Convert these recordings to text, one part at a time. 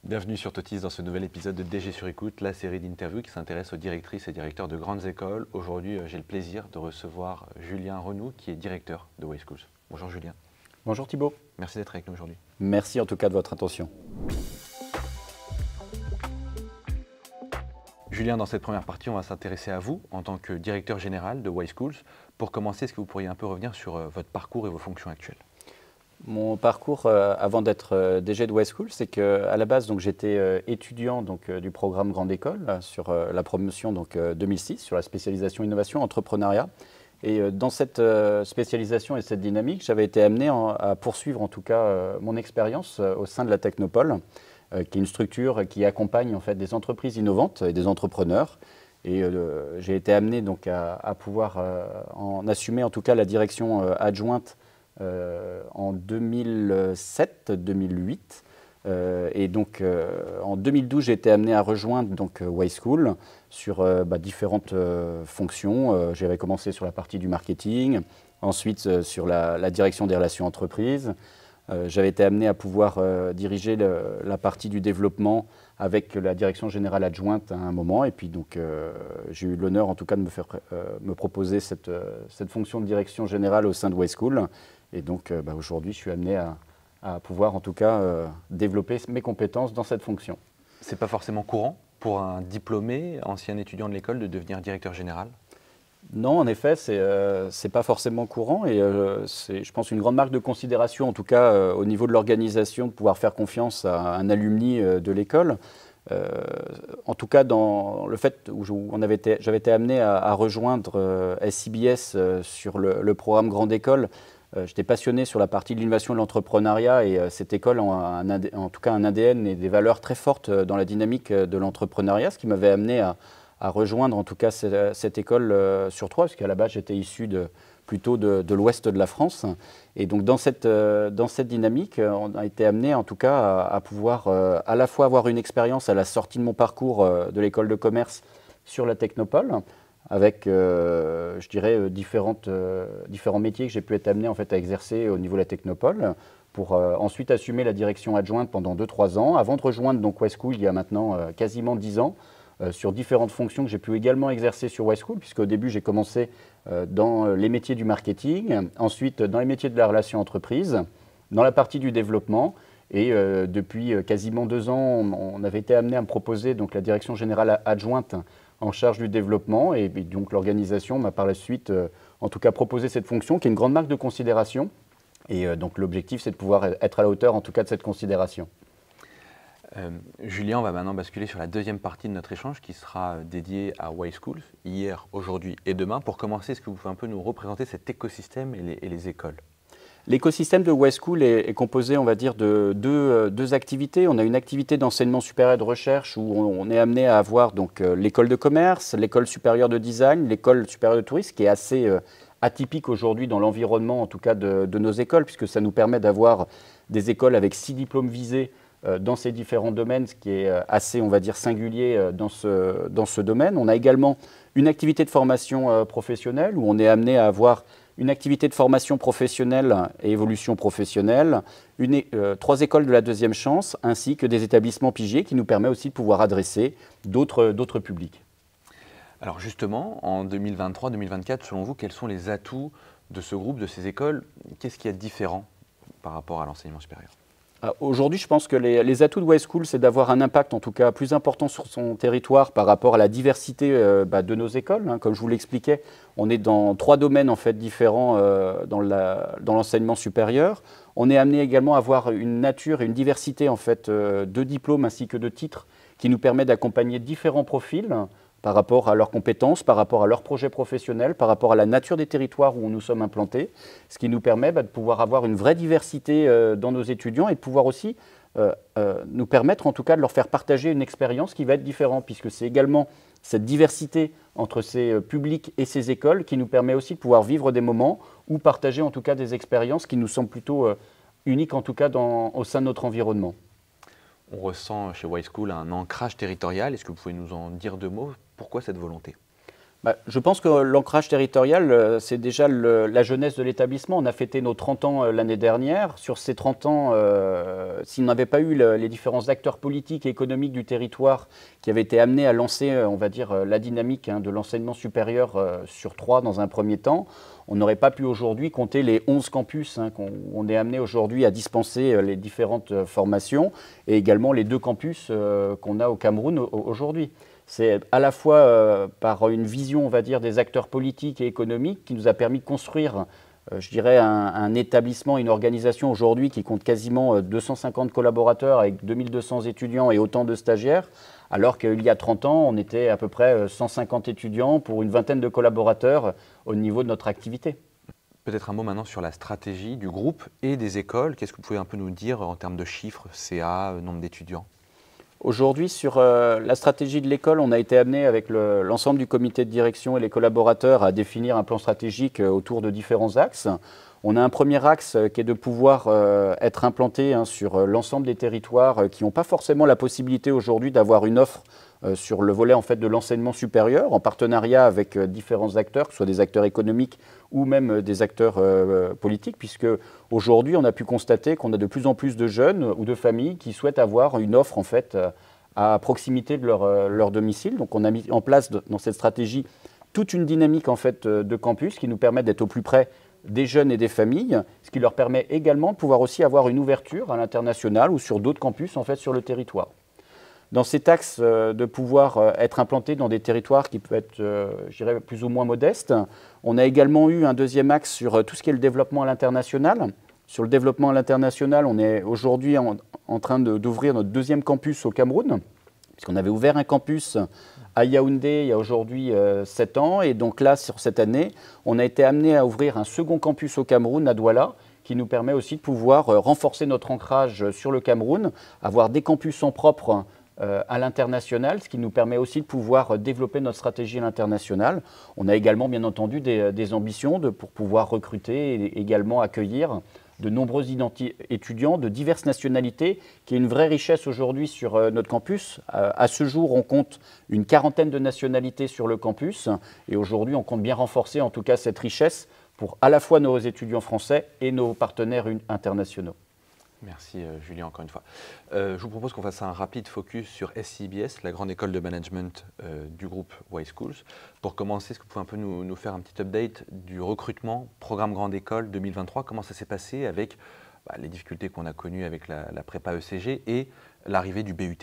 Bienvenue sur Totis dans ce nouvel épisode de DG sur écoute, la série d'interviews qui s'intéresse aux directrices et directeurs de grandes écoles. Aujourd'hui, j'ai le plaisir de recevoir Julien Renoux, qui est directeur de Way Schools. Bonjour Julien. Bonjour Thibault. Merci d'être avec nous aujourd'hui. Merci en tout cas de votre attention. Julien, dans cette première partie, on va s'intéresser à vous en tant que directeur général de Way Schools. Pour commencer, est-ce que vous pourriez un peu revenir sur votre parcours et vos fonctions actuelles ? Mon parcours avant d'être DG de Way Schools, c'est qu'à la base, j'étais étudiant du programme Grande École sur la promotion 2006, sur la spécialisation innovation entrepreneuriat. Et dans cette spécialisation et cette dynamique, j'avais été amené à poursuivre en tout cas mon expérience au sein de la Technopole, qui est une structure qui accompagne en fait des entreprises innovantes et des entrepreneurs. Et j'ai été amené à pouvoir en assumer en tout cas la direction adjointe en 2007-2008. Et en 2012, j'ai été amené à rejoindre Way Schools sur différentes fonctions. J'avais commencé sur la partie du marketing, ensuite sur la direction des relations entreprises. J'avais été amené à pouvoir diriger la partie du développement avec la direction générale adjointe à un moment. Et puis j'ai eu l'honneur en tout cas de me proposer cette fonction de direction générale au sein de Way Schools. Et aujourd'hui, je suis amené à pouvoir en tout cas développer mes compétences dans cette fonction. C'est pas forcément courant pour un diplômé, ancien étudiant de l'école, de devenir directeur général ? Non, en effet, c'est pas forcément courant et c'est, je pense, une grande marque de considération, en tout cas au niveau de l'organisation, de pouvoir faire confiance à un alumni de l'école. En tout cas, dans le fait où j'avais été amené à rejoindre SIBS sur le programme Grande École, j'étais passionné sur la partie de l'innovation et de l'entrepreneuriat et cette école a en tout cas un ADN et des valeurs très fortes dans la dynamique de l'entrepreneuriat, ce qui m'avait amené à rejoindre en tout cas cette école sur Troyes, parce qu'à la base j'étais issu plutôt de l'ouest de la France. Et donc dans cette dynamique, on a été amené en tout cas à pouvoir à la fois avoir une expérience à la sortie de mon parcours de l'école de commerce sur la Technopole, avec, je dirais, différents métiers que j'ai pu être amené en fait, à exercer au niveau de la Technopole, pour ensuite assumer la direction adjointe pendant 2-3 ans, avant de rejoindre Way Schools il y a maintenant quasiment 10 ans, sur différentes fonctions que j'ai pu également exercer sur Way Schools, puisqu'au début j'ai commencé dans les métiers du marketing, ensuite dans les métiers de la relation entreprise, dans la partie du développement, et depuis quasiment 2 ans, on avait été amené à me proposer la direction générale adjointe en charge du développement, et donc l'organisation m'a par la suite en tout cas proposé cette fonction qui est une grande marque de considération, et donc l'objectif c'est de pouvoir être à la hauteur en tout cas de cette considération. Julien, on va maintenant basculer sur la deuxième partie de notre échange qui sera dédiée à Way Schools, hier, aujourd'hui et demain. Pour commencer, est-ce que vous pouvez un peu nous représenter cet écosystème et les écoles ? L'écosystème de Way Schools est composé, on va dire, de deux activités. On a une activité d'enseignement supérieur et de recherche où on est amené à avoir l'école de commerce, l'école supérieure de design, l'école supérieure de tourisme, qui est assez atypique aujourd'hui dans l'environnement, en tout cas de nos écoles, puisque ça nous permet d'avoir des écoles avec 6 diplômes visés dans ces différents domaines, ce qui est assez, on va dire, singulier dans ce domaine. On a également une activité de formation professionnelle où on est amené à avoir une activité de formation professionnelle et évolution professionnelle, 3 écoles de la deuxième chance, ainsi que des établissements pigés qui nous permettent aussi de pouvoir adresser d'autres publics. Alors justement, en 2023-2024, selon vous, quels sont les atouts de ce groupe, de ces écoles ? Qu'est-ce qui est différent par rapport à l'enseignement supérieur ? Aujourd'hui, je pense que les atouts de Way Schools, c'est d'avoir un impact en tout cas plus important sur son territoire par rapport à la diversité de nos écoles. Comme je vous l'expliquais, on est dans 3 domaines en fait, différents dans l'enseignement supérieur. On est amené également à avoir une nature et une diversité en fait, de diplômes ainsi que de titres qui nous permet d'accompagner différents profils par rapport à leurs compétences, par rapport à leurs projets professionnels, par rapport à la nature des territoires où nous sommes implantés, ce qui nous permet de pouvoir avoir une vraie diversité dans nos étudiants et de pouvoir aussi nous permettre en tout cas de leur faire partager une expérience qui va être différente, puisque c'est également cette diversité entre ces publics et ces écoles qui nous permet aussi de pouvoir vivre des moments ou partager en tout cas des expériences qui nous semblent plutôt uniques en tout cas au sein de notre environnement. On ressent chez Way Schools un ancrage territorial. Est-ce que vous pouvez nous en dire 2 mots ? Pourquoi cette volonté ? Je pense que l'ancrage territorial, c'est déjà la jeunesse de l'établissement. On a fêté nos 30 ans l'année dernière. Sur ces 30 ans, s'il n'avait pas eu les différents acteurs politiques et économiques du territoire qui avaient été amenés à lancer, on va dire, la dynamique de l'enseignement supérieur sur 3 dans un premier temps, on n'aurait pas pu aujourd'hui compter les 11 campus qu'on est amené aujourd'hui à dispenser les différentes formations et également les 2 campus qu'on a au Cameroun aujourd'hui. C'est à la fois par une vision, on va dire, des acteurs politiques et économiques qui nous a permis de construire, je dirais, un établissement, une organisation aujourd'hui qui compte quasiment 250 collaborateurs avec 2200 étudiants et autant de stagiaires, alors qu'il y a 30 ans, on était à peu près 150 étudiants pour une vingtaine de collaborateurs au niveau de notre activité. Peut-être un mot maintenant sur la stratégie du groupe et des écoles. Qu'est-ce que vous pouvez un peu nous dire en termes de chiffres, CA, nombre d'étudiants ? Aujourd'hui, sur la stratégie de l'école, on a été amené avec l'ensemble du comité de direction et les collaborateurs à définir un plan stratégique autour de différents axes. On a un premier axe qui est de pouvoir être implanté sur l'ensemble des territoires qui n'ont pas forcément la possibilité aujourd'hui d'avoir une offre sur le volet en fait, de l'enseignement supérieur, en partenariat avec différents acteurs, que ce soit des acteurs économiques ou même des acteurs politiques, puisque aujourd'hui on a pu constater qu'on a de plus en plus de jeunes ou de familles qui souhaitent avoir une offre en fait, à proximité de leur domicile. Donc on a mis en place dans cette stratégie toute une dynamique en fait, de campus qui nous permet d'être au plus près des jeunes et des familles, ce qui leur permet également de pouvoir aussi avoir une ouverture à l'international ou sur d'autres campus en fait, sur le territoire. Dans cet axe de pouvoir être implanté dans des territoires qui peuvent être, je dirais, plus ou moins modestes, on a également eu un deuxième axe sur tout ce qui est le développement à l'international. Sur le développement à l'international, on est aujourd'hui en train d'ouvrir notre deuxième campus au Cameroun, puisqu'on avait ouvert un campus à Yaoundé il y a aujourd'hui 7 ans. Et donc là, sur cette année, on a été amené à ouvrir un second campus au Cameroun, à Douala, qui nous permet aussi de pouvoir renforcer notre ancrage sur le Cameroun, avoir des campus en propre à l'international, ce qui nous permet aussi de pouvoir développer notre stratégie à l'international. On a également, bien entendu, des ambitions pour pouvoir recruter et également accueillir de nombreux étudiants de diverses nationalités, qui est une vraie richesse aujourd'hui sur notre campus. À ce jour, on compte une quarantaine de nationalités sur le campus, et aujourd'hui, on compte bien renforcer en tout cas cette richesse pour à la fois nos étudiants français et nos partenaires internationaux. Merci Julien encore une fois. Je vous propose qu'on fasse un rapide focus sur SCBS, la grande école de management du groupe WiseSchools. Pour commencer, est-ce que vous pouvez un peu nous faire un petit update du recrutement programme grande école 2023? Comment ça s'est passé avec les difficultés qu'on a connues avec la prépa ECG et l'arrivée du BUT?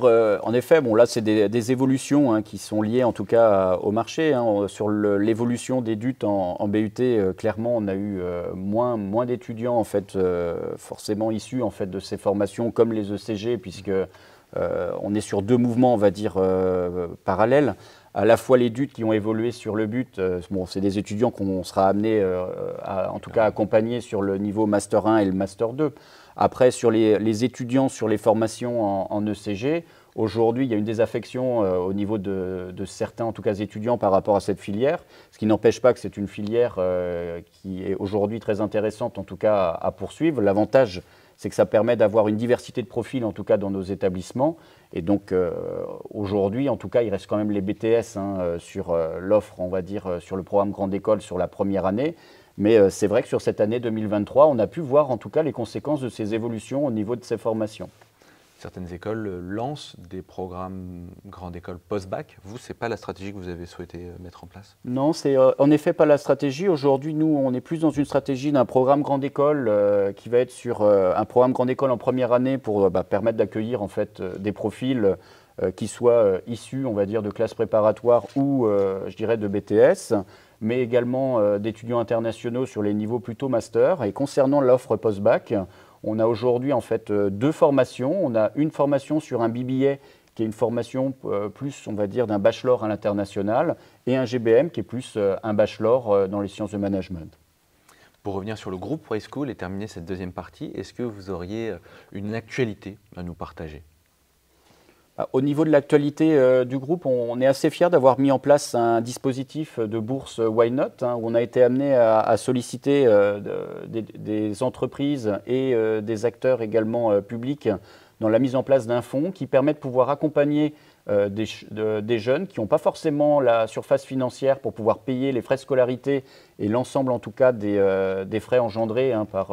En effet, bon, là, c'est des évolutions qui sont liées en tout cas au marché. Sur l'évolution des DUT en BUT, clairement, on a eu moins d'étudiants en fait, forcément issus en fait, de ces formations comme les ECG, puisque on est sur 2 mouvements, on va dire, parallèles. À la fois les DUT qui ont évolué sur le but, bon, c'est des étudiants qu'on sera amenés en tout cas accompagner sur le niveau Master 1 et le Master 2. Après, sur les étudiants sur les formations en ECG, aujourd'hui, il y a une désaffection au niveau de certains, en tout cas étudiants, par rapport à cette filière, ce qui n'empêche pas que c'est une filière qui est aujourd'hui très intéressante, en tout cas à poursuivre. L'avantage, c'est que ça permet d'avoir une diversité de profils, en tout cas dans nos établissements. Et donc, aujourd'hui, en tout cas, il reste quand même les BTS sur l'offre, on va dire, sur le programme Grande École sur la première année. Mais c'est vrai que sur cette année 2023, on a pu voir en tout cas les conséquences de ces évolutions au niveau de ces formations. Certaines écoles lancent des programmes grande école post-bac. Vous, ce n'est pas la stratégie que vous avez souhaité mettre en place? Non, c'est en effet pas la stratégie. Aujourd'hui, nous, on est plus dans une stratégie d'un programme grande école qui va être sur un programme grande école en première année pour permettre d'accueillir en fait des profils qui soient issus, on va dire, de classes préparatoires ou, je dirais, de BTS, mais également d'étudiants internationaux sur les niveaux plutôt master. Et concernant l'offre post-bac, on a aujourd'hui en fait 2 formations. On a une formation sur un BBA qui est une formation plus, on va dire, d'un bachelor à l'international, et un GBM qui est plus un bachelor dans les sciences de management. Pour revenir sur le groupe WiseSchool et terminer cette deuxième partie, est-ce que vous auriez une actualité à nous partager? Au niveau de l'actualité du groupe, on est assez fiers d'avoir mis en place un dispositif de bourse Why Not, où on a été amené à solliciter des entreprises et des acteurs également publics dans la mise en place d'un fonds qui permet de pouvoir accompagner des jeunes qui n'ont pas forcément la surface financière pour pouvoir payer les frais de scolarité et l'ensemble en tout cas des frais engendrés par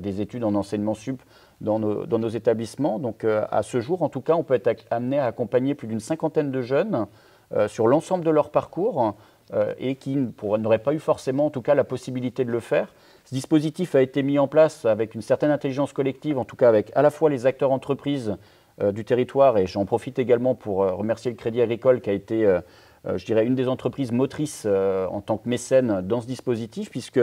des études en enseignement sup dans nos établissements. Donc à ce jour, en tout cas, on peut être amené à accompagner plus d'une 50aine de jeunes sur l'ensemble de leur parcours et qui n'auraient pas eu forcément en tout cas la possibilité de le faire. Ce dispositif a été mis en place avec une certaine intelligence collective, en tout cas avec à la fois les acteurs entreprises du territoire, et j'en profite également pour remercier le Crédit Agricole qui a été, je dirais, une des entreprises motrices en tant que mécène dans ce dispositif, puisque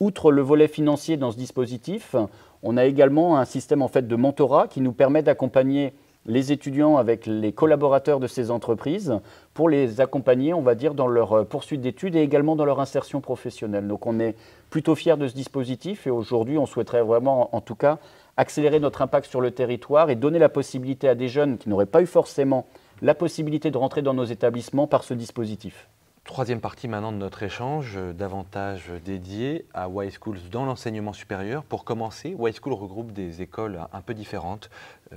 outre le volet financier dans ce dispositif, on a également un système en fait de mentorat qui nous permet d'accompagner les étudiants avec les collaborateurs de ces entreprises pour les accompagner, on va dire, dans leur poursuite d'études et également dans leur insertion professionnelle. Donc on est plutôt fiers de ce dispositif et aujourd'hui on souhaiterait vraiment, en tout cas, accélérer notre impact sur le territoire et donner la possibilité à des jeunes qui n'auraient pas eu forcément la possibilité de rentrer dans nos établissements par ce dispositif. Troisième partie maintenant de notre échange, davantage dédiée à Y-Schools dans l'enseignement supérieur. Pour commencer, Y-School regroupe des écoles un peu différentes.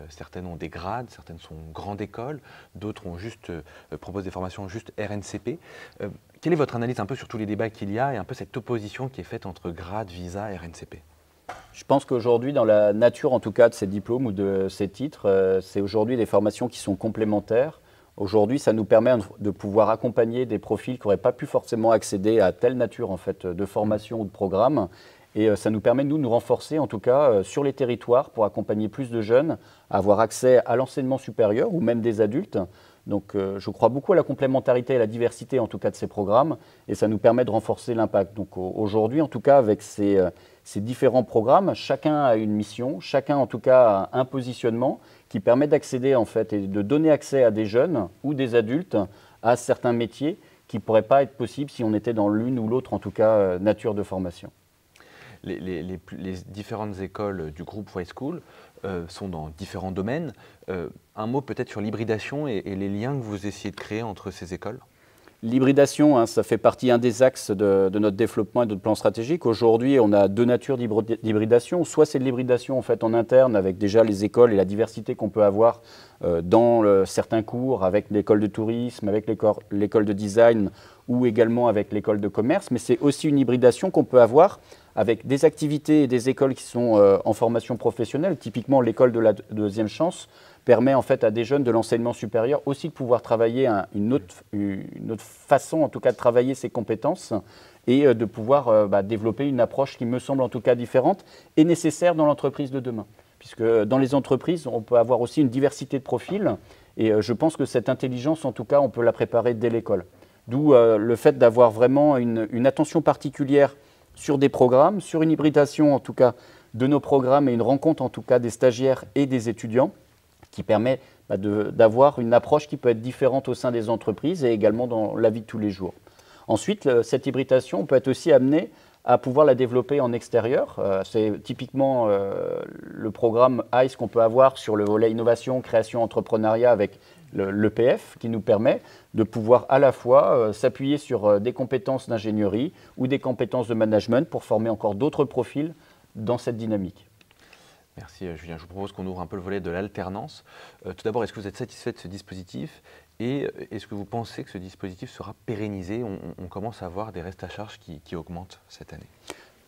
Certaines ont des grades, certaines sont grandes écoles, d'autres ont proposent des formations juste RNCP. Quelle est votre analyse un peu sur tous les débats qu'il y a et un peu cette opposition qui est faite entre grade, visa, RNCP ? Je pense qu'aujourd'hui, dans la nature en tout cas de ces diplômes ou de ces titres, c'est aujourd'hui des formations qui sont complémentaires. Aujourd'hui, ça nous permet de pouvoir accompagner des profils qui n'auraient pas pu forcément accéder à telle nature en fait, de formation ou de programme. Et ça nous permet, nous renforcer en tout cas sur les territoires pour accompagner plus de jeunes à avoir accès à l'enseignement supérieur ou même des adultes. Donc je crois beaucoup à la complémentarité et à la diversité en tout cas de ces programmes et ça nous permet de renforcer l'impact. Donc aujourd'hui en tout cas avec ces différents programmes, chacun a une mission, chacun en tout cas a un positionnement qui permet d'accéder en fait et de donner accès à des jeunes ou des adultes à certains métiers qui ne pourraient pas être possibles si on était dans l'une ou l'autre en tout cas nature de formation. Les différentes écoles du groupe Y-School sont dans différents domaines. Un mot peut-être sur l'hybridation et les liens que vous essayez de créer entre ces écoles ? L'hybridation, ça fait partie un des axes de notre développement et de notre plan stratégique. Aujourd'hui, on a deux natures d'hybridation. Soit c'est de l'hybridation en fait en interne avec déjà les écoles et la diversité qu'on peut avoir dans certains cours avec l'école de tourisme, avec l'école de design ou également avec l'école de commerce. Mais c'est aussi une hybridation qu'on peut avoir avec des activités et des écoles qui sont en formation professionnelle. Typiquement, l'école de la deuxième chance permet en fait à des jeunes de l'enseignement supérieur aussi de pouvoir travailler une autre façon en tout cas de travailler ses compétences et de pouvoir développer une approche qui me semble en tout cas différente et nécessaire dans l'entreprise de demain. Puisque dans les entreprises, on peut avoir aussi une diversité de profils et je pense que cette intelligence en tout cas, on peut la préparer dès l'école. D'où le fait d'avoir vraiment une attention particulière sur des programmes, sur une hybridation en tout cas de nos programmes et une rencontre en tout cas des stagiaires et des étudiants qui permet d'avoir une approche qui peut être différente au sein des entreprises et également dans la vie de tous les jours. Ensuite, cette hybridation, on peut être aussi amené à pouvoir la développer en extérieur. C'est typiquement le programme ICE qu'on peut avoir sur le volet innovation, création, entrepreneuriat avec l'EPF qui nous permet de pouvoir à la fois s'appuyer sur des compétences d'ingénierie ou des compétences de management pour former encore d'autres profils dans cette dynamique. Merci Julien. Je vous propose qu'on ouvre un peu le volet de l'alternance. Tout d'abord, est-ce que vous êtes satisfait de ce dispositif et est-ce que vous pensez que ce dispositif sera pérennisé ? On commence à voir des restes à charge qui augmentent cette année.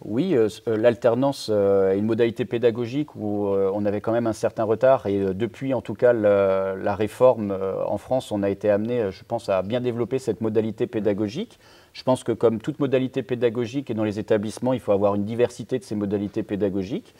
Oui, l'alternance est une modalité pédagogique où on avait quand même un certain retard et depuis en tout cas la réforme en France, on a été amené, je pense, à bien développer cette modalité pédagogique. Je pense que comme toute modalité pédagogique et dans les établissements, il faut avoir une diversité de ces modalités pédagogiques.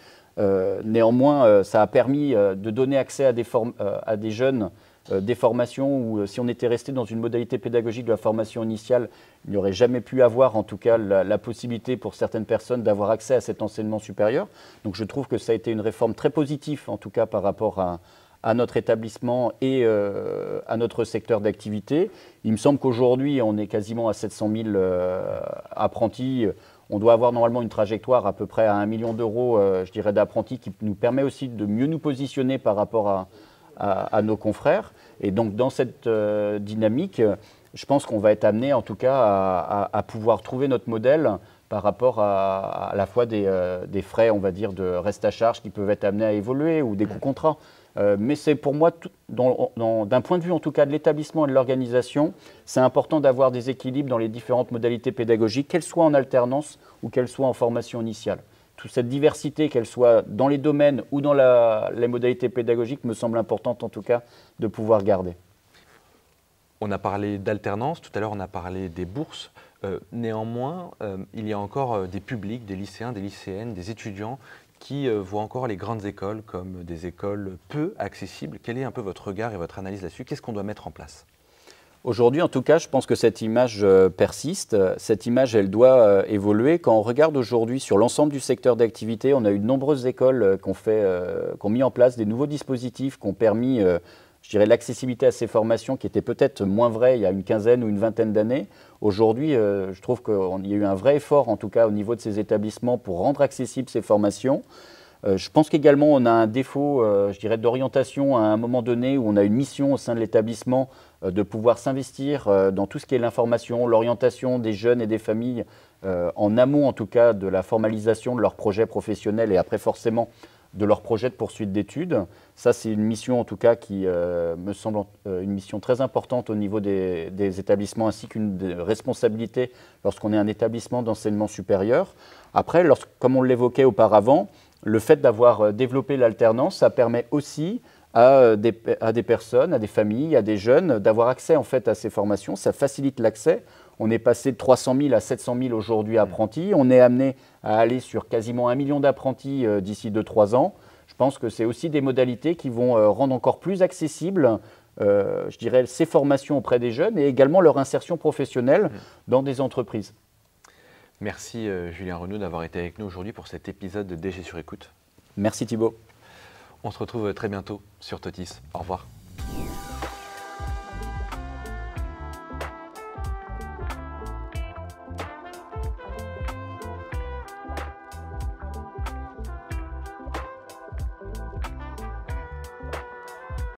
Néanmoins, ça a permis de donner accès à des jeunes des formations où si on était resté dans une modalité pédagogique de la formation initiale, il n'y aurait jamais pu avoir en tout cas la possibilité pour certaines personnes d'avoir accès à cet enseignement supérieur. Donc je trouve que ça a été une réforme très positive en tout cas par rapport à notre établissement et à notre secteur d'activité. Il me semble qu'aujourd'hui on est quasiment à 700 000 apprentis. On doit avoir normalement une trajectoire à peu près à 1 million d'euros, je dirais, d'apprentis qui nous permet aussi de mieux nous positionner par rapport à nos confrères. Et donc dans cette dynamique, je pense qu'on va être amené en tout cas à pouvoir trouver notre modèle par rapport à la fois des frais, on va dire, de reste à charge qui peuvent être amenés à évoluer ou des coûts contrats. Mais c'est pour moi, d'un point de vue en tout cas de l'établissement et de l'organisation, c'est important d'avoir des équilibres dans les différentes modalités pédagogiques, qu'elles soient en alternance ou qu'elles soient en formation initiale. Toute cette diversité, qu'elle soit dans les domaines ou dans les modalités pédagogiques, me semble importante en tout cas de pouvoir garder. On a parlé d'alternance, tout à l'heure on a parlé des bourses. Néanmoins, il y a encore des publics, des lycéens, des lycéennes, des étudiants qui voient encore les grandes écoles comme des écoles peu accessibles. Quel est un peu votre regard et votre analyse là-dessus? Qu'est-ce qu'on doit mettre en place? Aujourd'hui, en tout cas, je pense que cette image persiste. Cette image, elle doit évoluer. Quand on regarde aujourd'hui sur l'ensemble du secteur d'activité, on a eu de nombreuses écoles qui ont mis en place des nouveaux dispositifs qui ont permis, je dirais, l'accessibilité à ces formations qui était peut-être moins vrai il y a une quinzaine ou une vingtaine d'années. Aujourd'hui, je trouve qu'il y a eu un vrai effort, en tout cas au niveau de ces établissements, pour rendre accessibles ces formations. Je pense qu'également, on a un défaut, je dirais, d'orientation à un moment donné où on a une mission au sein de l'établissement de pouvoir s'investir dans tout ce qui est l'information, l'orientation des jeunes et des familles, en amont en tout cas de la formalisation de leur projet professionnel et après forcément de leur projet de poursuite d'études. Ça, c'est une mission en tout cas qui me semble une mission très importante au niveau des établissements ainsi qu'une responsabilité lorsqu'on est un établissement d'enseignement supérieur. Après, comme on l'évoquait auparavant, le fait d'avoir développé l'alternance, ça permet aussi à des personnes, à des familles, à des jeunes d'avoir accès en fait à ces formations. Ça facilite l'accès. On est passé de 300 000 à 700 000 aujourd'hui apprentis. On est amené à aller sur quasiment 1 million d'apprentis d'ici 2-3 ans. Je pense que c'est aussi des modalités qui vont rendre encore plus accessibles, je dirais, ces formations auprès des jeunes et également leur insertion professionnelle dans des entreprises. Merci Julien Renaud d'avoir été avec nous aujourd'hui pour cet épisode de DG sur écoute. Merci Thibaut. On se retrouve très bientôt sur Totis. Au revoir.